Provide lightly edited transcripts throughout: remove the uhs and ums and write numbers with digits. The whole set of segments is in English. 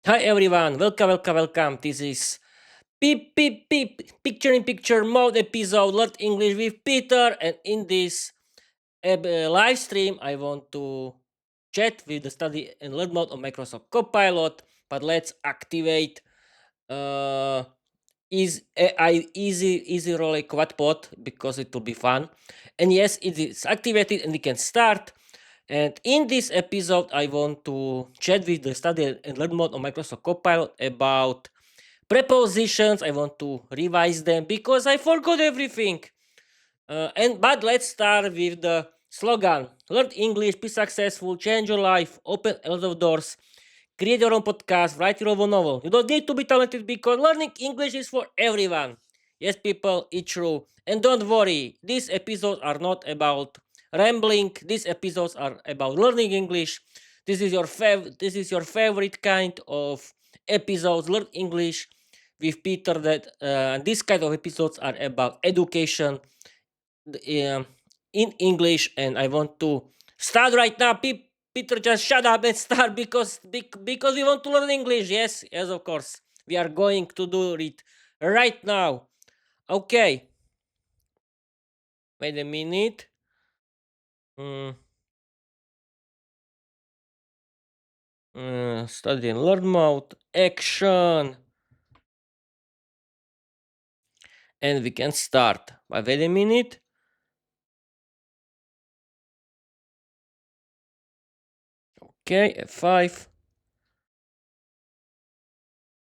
Hi everyone, welcome. This is picture in picture mode episode Learn English with Peter, and in this live stream, I want to chat with the study and learn mode of Microsoft Copilot. But let's activate uh, is AI easy roll quadpot because it will be fun. And yes, it is activated and we can start. And in this episode, I want to chat with the study and learn mode of Microsoft Copilot about prepositions. I want to revise them because I forgot everything. But let's start with the slogan: Learn English, be successful, change your life, open a lot of doors, create your own podcast, write your own novel. You don't need to be talented because learning English is for everyone. Yes, people, it's true. And don't worry, these episodes are not about rambling. These episodes are about learning English. This is your favorite kind of episodes. Learn English with Peter. These kind of episodes are about education um, in English, and I want to start right now. Peter, just shut up and start because we want to learn English. Yes, of course. We are going to do it right now. Okay, wait a minute. Mm, study and learn mode, action, and we can start. But wait a minute. Okay, F5.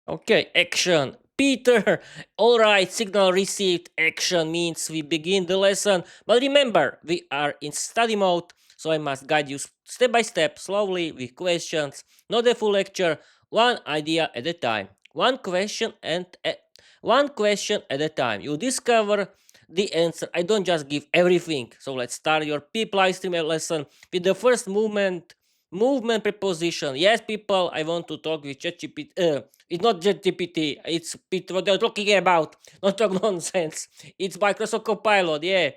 Okay, action. Peter! Alright, signal received. Action means we begin the lesson. But remember, we are in study mode, so I must guide you step by step, slowly, with questions. Not a full lecture, one idea at a time. One question at a time. You discover the answer. I don't just give everything. So let's start your PEEP live stream lesson with the first movement preposition. Yes, people, I want to talk with ChatGPT. It's not ChatGPT. It's what they're talking about. Not talk nonsense. It's Microsoft Copilot. Yeah.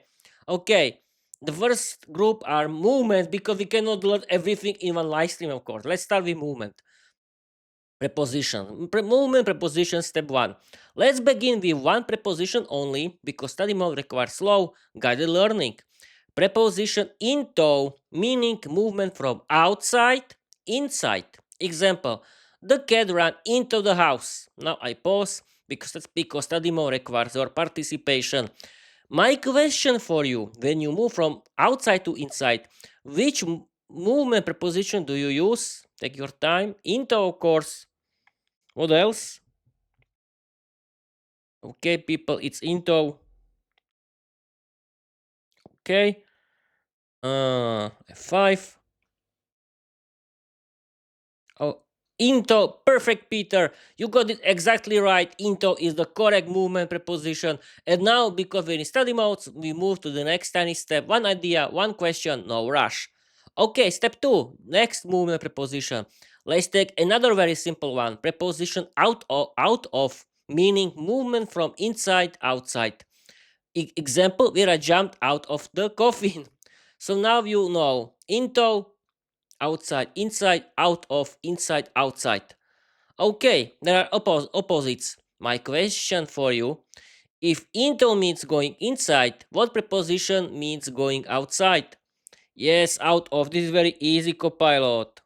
Okay. The first group are movements because we cannot learn everything in one live stream, of course. Let's start with movement. Preposition. Movement preposition step 1. Let's begin with one preposition only because study mode requires slow, guided learning. Preposition into, meaning movement from outside, inside. Example, the cat ran into the house. Now I pause because study mode requires your participation. My question for you, when you move from outside to inside, which movement preposition do you use? Take your time. Into, of course. What else? Okay, people, it's into. Okay. F5. Oh, into, perfect, Peter. You got it exactly right. Into is the correct movement preposition. And now, because we're in study mode, we move to the next tiny step. One idea, one question, no rush. Okay, step 2, next movement preposition. Let's take another very simple one. Preposition out of, meaning movement from inside, outside. Example, Viera jumped out of the coffin. So now you know into, outside, inside, out of, inside, outside. Okay, there are opposites. My question for you, if into means going inside, what preposition means going outside? Yes, out of. This is very easy, Copilot.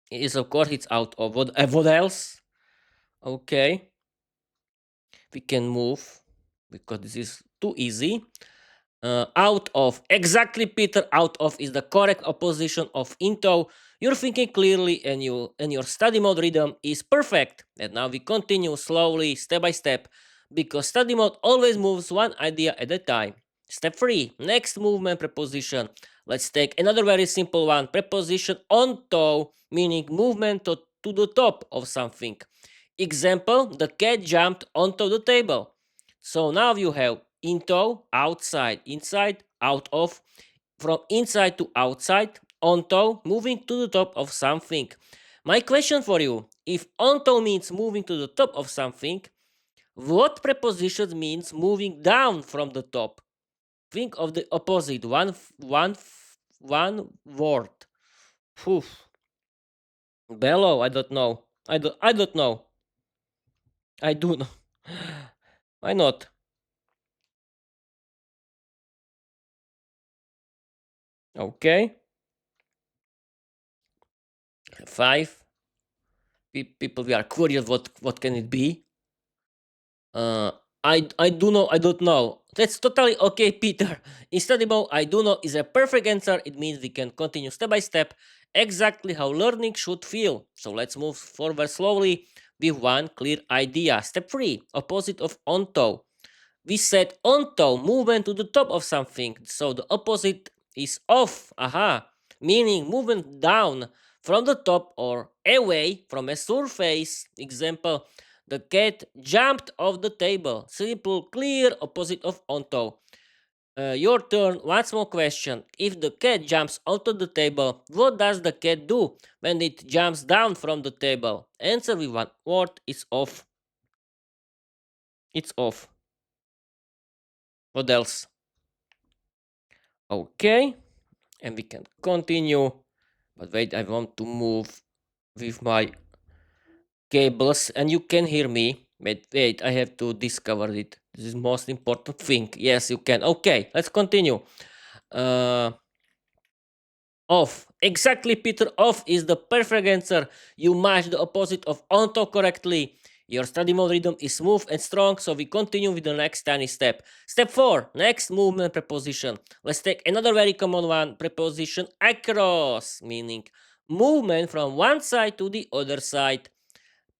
Yes, of course it's out of. What else? Okay, we can move because this is too easy. Out of. Exactly, Peter. Out of is the correct opposition of into. You're thinking clearly and your study mode rhythm is perfect. And now we continue slowly, step by step, because study mode always moves one idea at a time. Step 3, next movement preposition. Let's take another very simple one. Preposition onto, meaning movement to the top of something. Example, the cat jumped onto the table. So now you have into, outside, inside, out of, from inside to outside, onto, moving to the top of something. My question for you, if onto means moving to the top of something, what preposition means moving down from the top? Think of the opposite, one word. Phew. Bellow, I don't know. I don't know. I do know. Why not? Okay. Five. People we are curious what can it be? Uh, I do know. I don't know. That's totally okay, Peter. In study mode, I do know is a perfect answer. It means we can continue step by step exactly how learning should feel. So let's move forward slowly with one clear idea. Step three: opposite of onto. We said onto, movement to the top of something. So the opposite is off. Aha. Meaning movement down from the top or away from a surface. Example, the cat jumped off the table. Simple, clear opposite of onto. Your turn. One small question. If the cat jumps onto the table, what does the cat do when it jumps down from the table? Answer with one word. It's off. It's off. What else? Okay. And we can continue. But wait, I want to move with my cables and you can hear me. Wait, I have to discover it. This is most important thing. Yes, you can. Okay, let's continue. Uh, Off. Exactly, Peter. Off is the perfect answer. You match the opposite of onto correctly. Your study mode rhythm is smooth and strong, so we continue with the next tiny step. Step 4. Next movement preposition. Let's take another very common one. Preposition across, meaning movement from one side to the other side.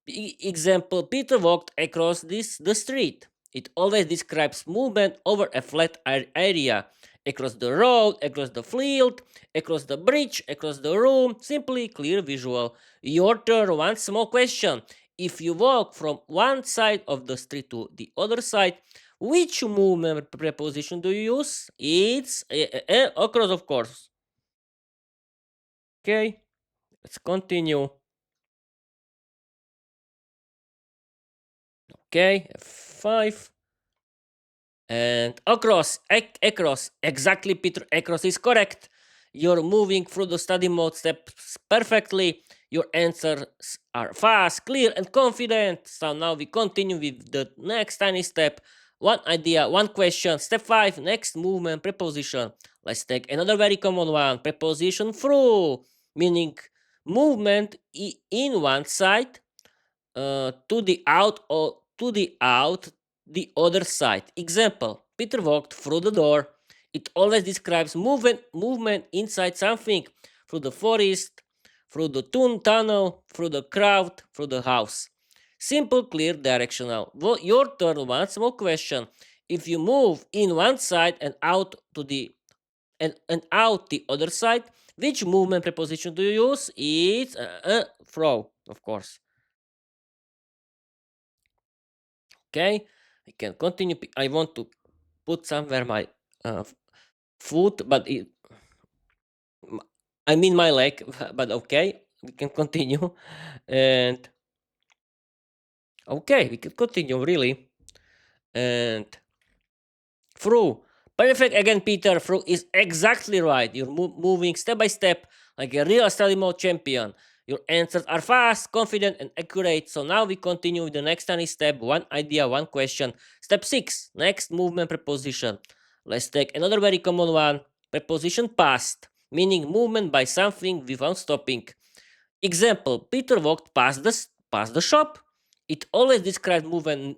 Example, Peter walked across the street. It always describes movement over a flat area. Across the road, across the field, across the bridge, across the room. Simply clear visual. Your turn. One small question. If you walk from one side of the street to the other side, which movement preposition do you use? It's across, of course. Okay, let's continue. Okay, F5. And across, across, exactly, Peter, across is correct. You're moving through the study mode steps perfectly. Your answers are fast, clear, and confident. So now we continue with the next tiny step. One idea, one question. Step 5, next movement preposition. Let's take another very common one. Preposition through, meaning movement in one side to the out or to the other side. Example: Peter walked through the door. It always describes movement inside something, through the forest, through the tunnel, through the crowd, through the house. Simple, clear, directional. Your turn. One small question: if you move in one side and out to the and out the other side, which movement preposition do you use? It's throw, of course. Okay, I can continue. I want to put somewhere my foot, but I mean my leg. But okay, we can continue. And okay, we can continue really. And through. Perfect again, Peter. Through is exactly right. You're moving step by step like a real study mode champion. Your answers are fast, confident, and accurate. So now we continue with the next tiny step. One idea, one question. Step 6. Next movement preposition. Let's take another very common one. Preposition past, meaning movement by something without stopping. Example: Peter walked past the shop. It always describes movement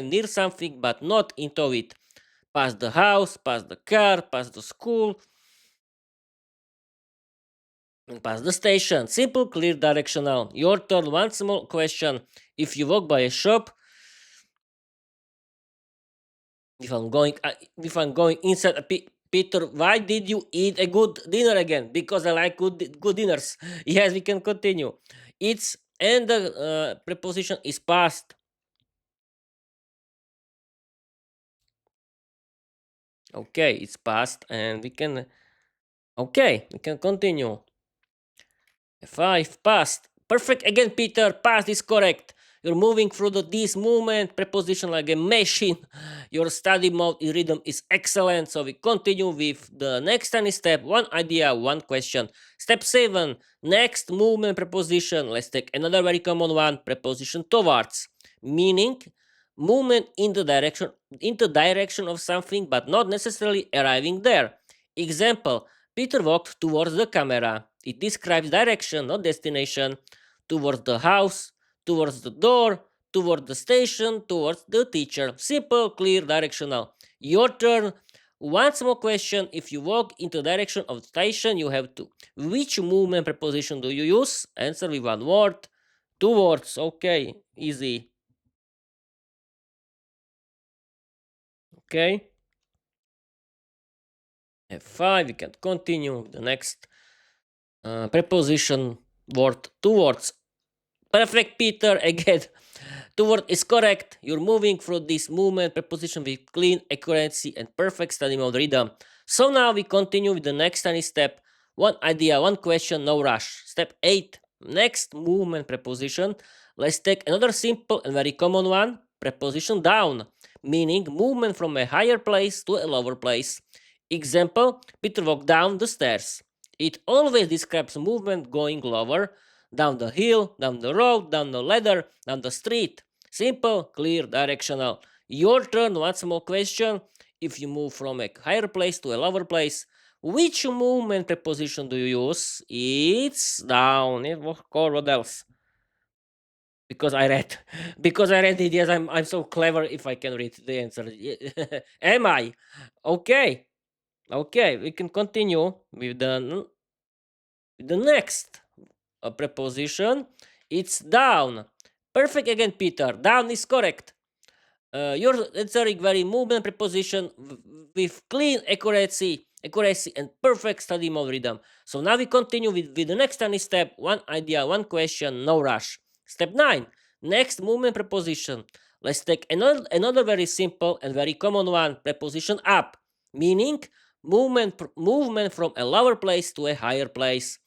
near something but not into it. Past the house, past the car, past the school, and past the station. Simple, clear, directional. Your turn. One small question. If you walk by a shop, if I'm going inside a Peter, why did you eat a good dinner again? Because I like good dinners. Yes, we can continue. It's and the preposition is past. Okay, it's past, and we can. Okay, we can continue. 5 past. Perfect again, Peter. Past is correct. You're moving through this movement preposition like a machine. Your study mode in rhythm is excellent. So we continue with the next tiny step. One idea, one question. Step 7. Next movement preposition. Let's take another very common one. Preposition towards. Meaning movement in the direction of something, but not necessarily arriving there. Example: Peter walked towards the camera. It describes direction, not destination. Towards the house, towards the door, towards the station, towards the teacher. Simple, clear, directional. Your turn. One small question: if you walk into the direction of the station, you have to. Which movement preposition do you use? Answer with one word. Two words. Okay, easy. Okay. F5. We can continue with the next preposition word. Two words. Perfect, Peter. Again, two word is correct. You're moving through this movement preposition with clean accuracy and perfect study mode rhythm. So now we continue with the next tiny step. One idea, one question, no rush. Step 8. Next movement preposition. Let's take another simple and very common one. Preposition down, meaning movement from a higher place to a lower place. Example: Peter walked down the stairs. It always describes movement going lower, down the hill, down the road, down the ladder, down the street. Simple, clear, directional. Your turn. One small question: if you move from a higher place to a lower place, which movement preposition do you use? It's down. Of course, what else? Because I read. Because I read it. Yes, I'm so clever if I can read the answer. Am I? Okay. Okay, we can continue with the next preposition. It's down. Perfect again, Peter. Down is correct. You're answering very movement preposition with clean accuracy and perfect study mode rhythm. So now we continue with the next tiny step. One idea, one question, no rush. Step 9. Next movement preposition. Let's take another very simple and very common one. Preposition up, meaning movement from a lower place to a higher place.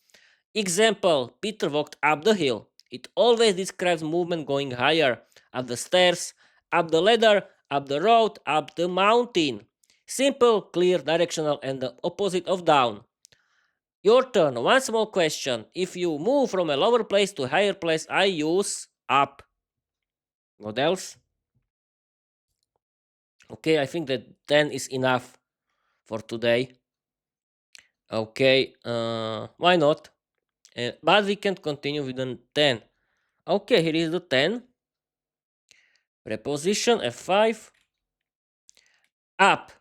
Example: Peter walked up the hill. It always describes movement going higher, up the stairs, up the ladder, up the road, up the mountain. Simple, clear, directional, and the opposite of down. Your turn. One small question: if you move from a lower place to a higher place, I use up. What else? Okay, I think that 10 is enough for today. Okay, why not? But we can continue with the 10. Okay, here is the 10. Preposition F5. Up.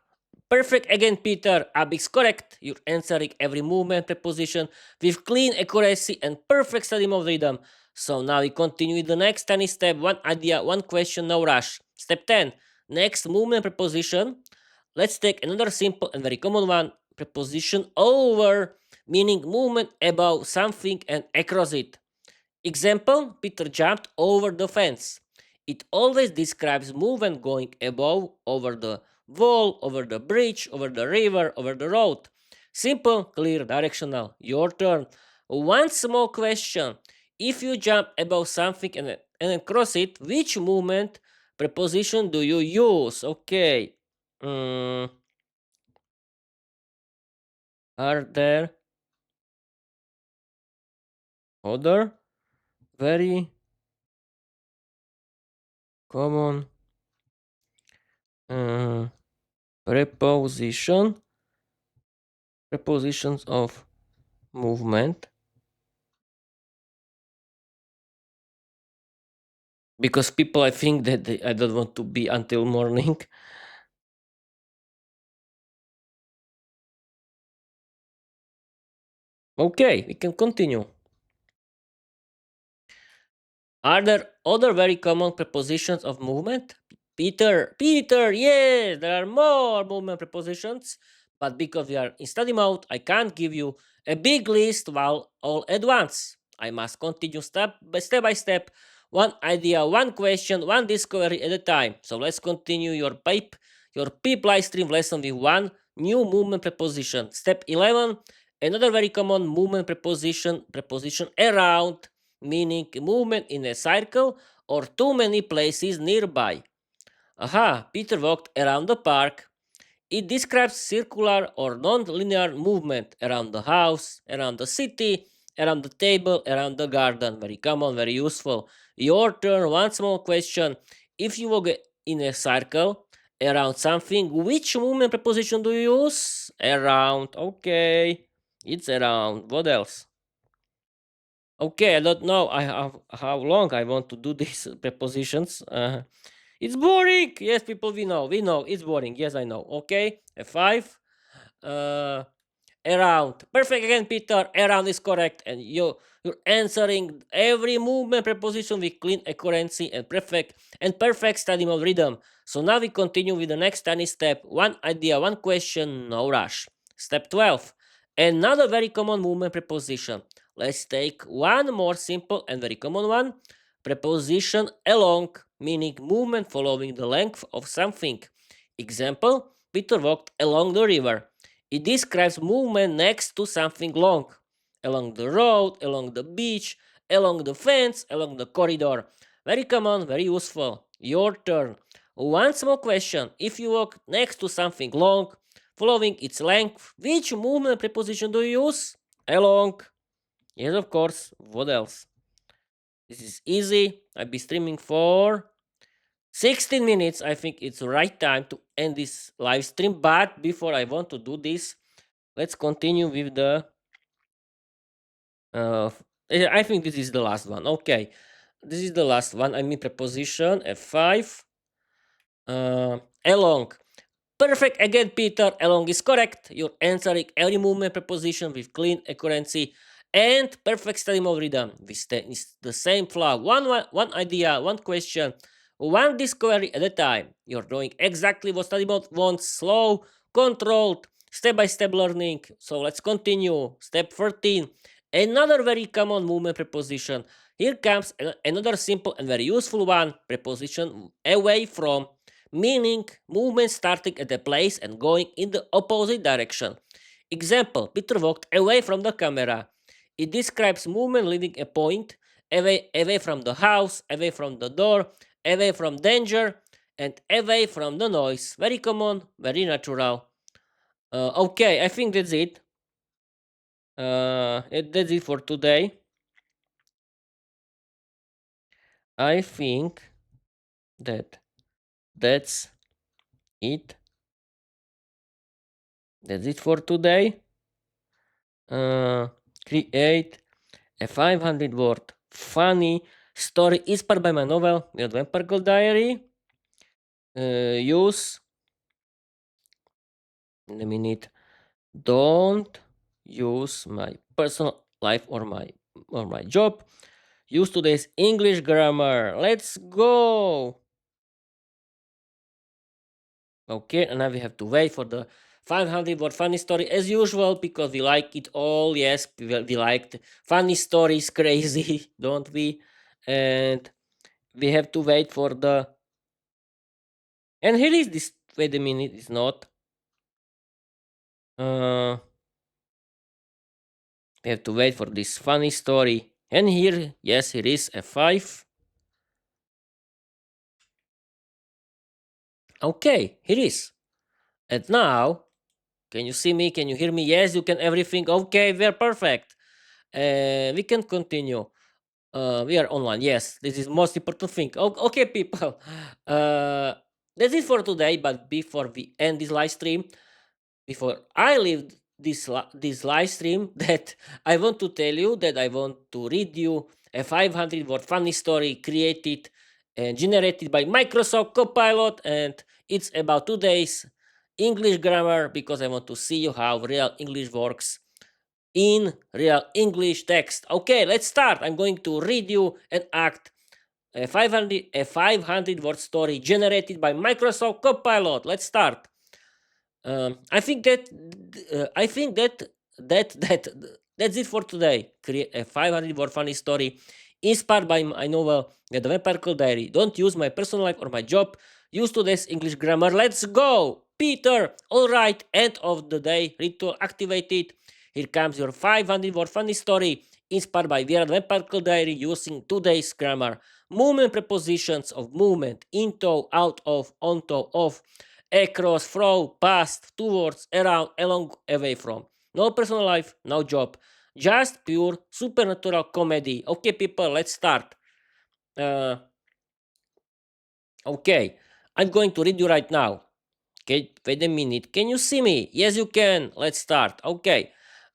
Perfect again, Peter. Up is correct. You're answering every movement preposition with clean accuracy and perfect study mode rhythm. So now we continue with the next tiny step. One idea, one question, no rush. Step 10. Next movement preposition. Let's take another simple and very common one. Preposition over, meaning movement above something and across it. Example: Peter jumped over the fence. It always describes movement going above, over the wall, over the bridge, over the river, over the road. Simple, clear, directional. Your turn. One small question: if you jump above something and cross it, which movement preposition do you use? Okay. Are there other very common prepositions of movement? Because people, I think that I don't want to be until morning. Okay, we can continue. Are there other very common prepositions of movement? Peter, yes, there are more movement prepositions, but because we are in study mode, I can't give you a big list while all at once. I must continue step by step, one idea, one question, one discovery at a time. So let's continue your PEEP live stream lesson with one new movement preposition. Step 11, another very common movement preposition around, meaning movement in a circle or too many places nearby. Aha, Peter walked around the park. It describes circular or non-linear movement around the house, around the city, around the table, around the garden. Very common, very useful. Your turn. One small question. If you walk in a circle around something, which movement preposition do you use? Around. Okay. It's around. What else? Okay, I don't know I have how long I want to do these prepositions. It's boring. Yes, people, we know. We know it's boring. Yes, I know. Okay, a five. Uh, Around. Perfect again, Peter. Around is correct, and you're answering every movement preposition with clean accuracy and perfect study of rhythm. So now we continue with the next tiny step. One idea, one question, no rush. Step 12. Another very common movement preposition. Let's take one more simple and very common one. Preposition along, meaning movement following the length of something. Example, Peter walked along the river. It describes movement next to something long, along the road, along the beach, along the fence, along the corridor. Very common, very useful. Your turn. One small question. If you walk next to something long, following its length, which movement preposition do you use? Along. Yes, of course. What else? This is easy. I'll be streaming for 16 minutes. I think it's the right time to end this live stream. But before I want to do this, let's continue with the I think this is the last one. Okay, this is the last one. I mean preposition F5. Along. Perfect again, Peter. Along is correct. You're answering every movement preposition with clean accuracy and perfect study of rhythm. It's the same flow. One idea, one question, one discovery at a time. You're doing exactly what study mode wants. Slow, controlled, step-by-step learning. So let's continue. Step 13. Another very common movement preposition. Here comes another simple and very useful one. Preposition away from, meaning movement starting at a place and going in the opposite direction. Example, Peter walked away from the camera. It describes movement leaving a point, away from the house, away from the door, away from danger, and away from the noise. Very common, very natural. Okay, I think that's it. That's it for today. I think that that's it. That's it for today. Create a 500 word funny story inspired by my novel, The Vampire Girl Diary. Use, in a minute, don't use my personal life or my job. Use today's English grammar. Let's go. Okay, and now we have to wait for the 500 word funny story as usual because we like it all. Yes, we liked funny stories, crazy, don't we? And we have to wait for the. And here is this. Wait a minute, it's not. We have to wait for this funny story. And here, yes, here is a 5. Okay, here is. And now, can you see me? Can you hear me? Yes, you can everything. Okay, we're perfect. We can continue. We are online. Yes, this is most important thing. Okay, people. That's it for today. But before we end this live stream, before I leave this live stream, that I want to tell you that I want to read you a 500 word funny story created and generated by Microsoft Copilot, and it's about today's English grammar because I want to see you how real English works in real English text. Okay, let's start. I'm going to read you an act, a 500 word story generated by Microsoft Copilot. Let's start. I think that's it for today. Create a 500 word funny story inspired by my novel The Vampire Diary. Don't use my personal life or my job. Use today's English grammar. Let's go, Peter. All right, end of the day. Ritual activated. Here comes your 500 word funny story inspired by Viera The Vampire Diary using today's grammar. movement prepositions of movement, into, out of, onto, off, across, through, past, towards, around, along, away from. No personal life, no job. Just pure supernatural comedy. Okay, people, let's start. Uh, okay, I'm going to read you right now. Okay, wait a minute. Can you see me? Yes, you can. Let's start. Okay.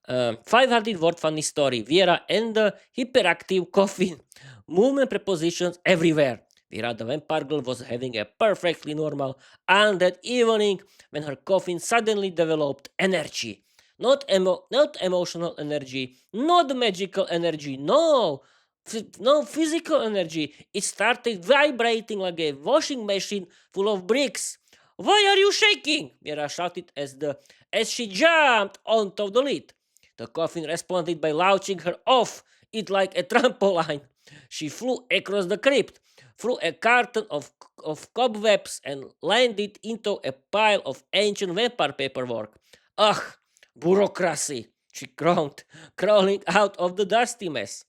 500 word funny story. Viera and the hyperactive coffin. Movement prepositions everywhere. Viera, the vampire girl, was having a perfectly normal and that evening when her coffin suddenly developed energy. Not emotional energy, not magical energy, no physical energy. It started vibrating like a washing machine full of bricks. Why are you shaking? Vera shouted as she jumped onto the lid. The coffin responded by launching her off it like a trampoline. She flew across the crypt, through a curtain of cobwebs, and landed into a pile of ancient vampire paperwork. Ugh, bureaucracy, she groaned, crawling out of the dusty mess.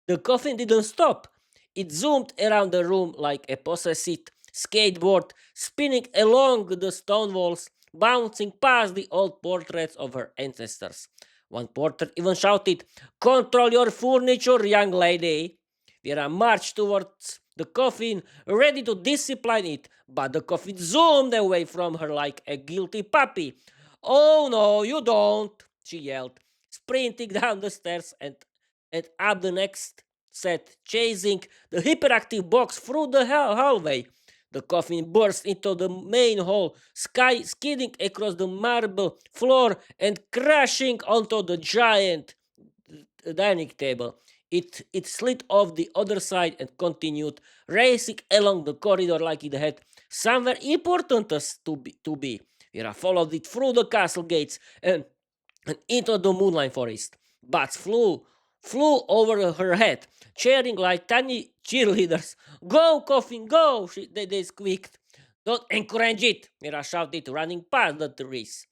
The coffin didn't stop. It zoomed around the room like a possessed skateboard, spinning along the stone walls, bouncing past the old portraits of her ancestors. One portrait even shouted, "Control your furniture, young lady." Vera marched towards the coffin, ready to discipline it, but the coffin zoomed away from her like a guilty puppy. "Oh no, you don't," she yelled, sprinting down the stairs and up the next set, chasing the hyperactive box through the hallway. The coffin burst into the main hall, skidding across the marble floor and crashing onto the giant dining table. It slid off the other side and continued racing along the corridor like it had somewhere important to be. Vera followed it through the castle gates and into the moonlight forest. Bats flew over her head, cheering like tiny cheerleaders. "Go, coffin, go!" They squeaked. "Don't encourage it!" Mira shouted, running past the trees.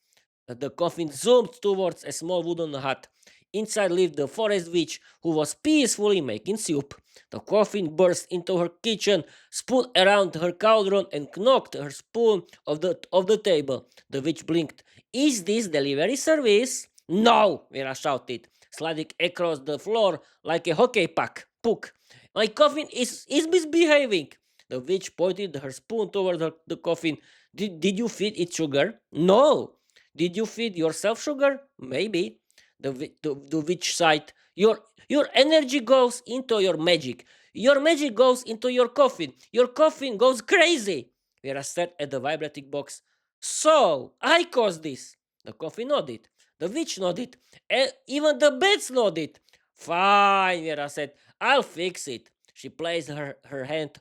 The coffin zoomed towards a small wooden hut. Inside lived the forest witch, who was peacefully making soup. The coffin burst into her kitchen, spun around her cauldron, and knocked her spoon off the table. The witch blinked. "Is this delivery service?" "No!" Vera shouted, sliding across the floor like a hockey puck. "My coffin is misbehaving." The witch pointed her spoon toward the coffin. Did you feed it sugar?" "No." "Did you feed yourself sugar?" "Maybe." The witch sighed. Your energy goes into your magic. Your magic goes into your coffin. Your coffin goes crazy." Vera stared at the vibrating box. "So, I caused this." The coffin nodded. The witch nodded. Even the beds nodded. "Fine," Vera said. "I'll fix it." She placed her hand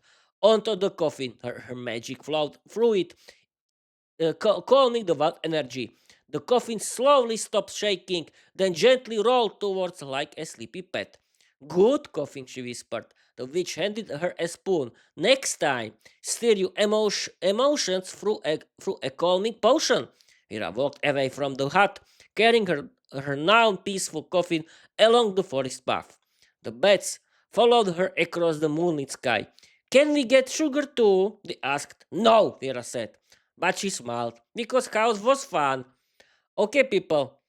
onto the coffin. Her magic flowed through it, calming the wild energy. The coffin slowly stopped shaking, then gently rolled towards her like a sleepy pet. "Good coffin," she whispered. The witch handed her a spoon. "Next time, steer your emotions through a calming potion." Hira walked away from the hut, carrying her now peaceful coffin along the forest path. The bats followed her across the moonlit sky. "Can we get sugar too?" they asked. "No," Vera said. But she smiled because chaos was fun. Okay, people,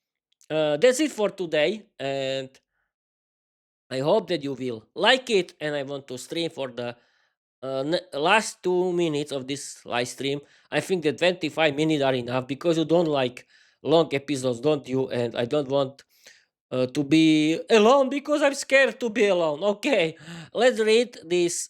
that's it for today, and I hope that you will like it. And I want to stream for the last 2 minutes of this live stream. I think that 25 minutes are enough because you don't like long episodes, don't you? And I don't want to be alone because I'm scared to be alone. Okay, let's read this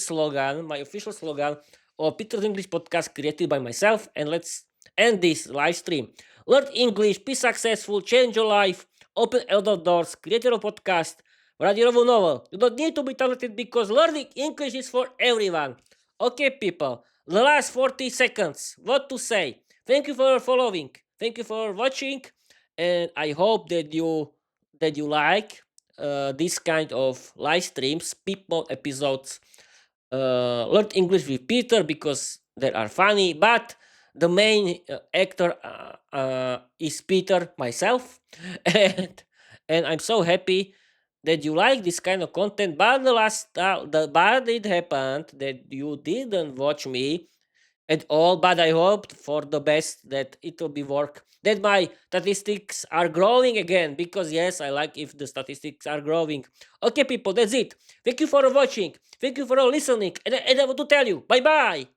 slogan, my official slogan of Peter's English podcast created by myself, and let's end this live stream. Learn English, be successful, change your life, open elder doors, create your podcast, write your own novel. You don't need to be talented because learning English is for everyone. Okay, people, the last 40 seconds. What to say? Thank you for following. Thank you for watching, and I hope that you like this kind of live streams, people episodes. Learn English with Peter because they are funny, but the main actor is Peter myself, and I'm so happy that you like this kind of content, but but it happened that you didn't watch me at all. But I hoped for the best that it will be work, that my statistics are growing again, because yes, I like if the statistics are growing. Okay, people, that's it. Thank you for watching. Thank you for listening, and I want to tell you bye bye.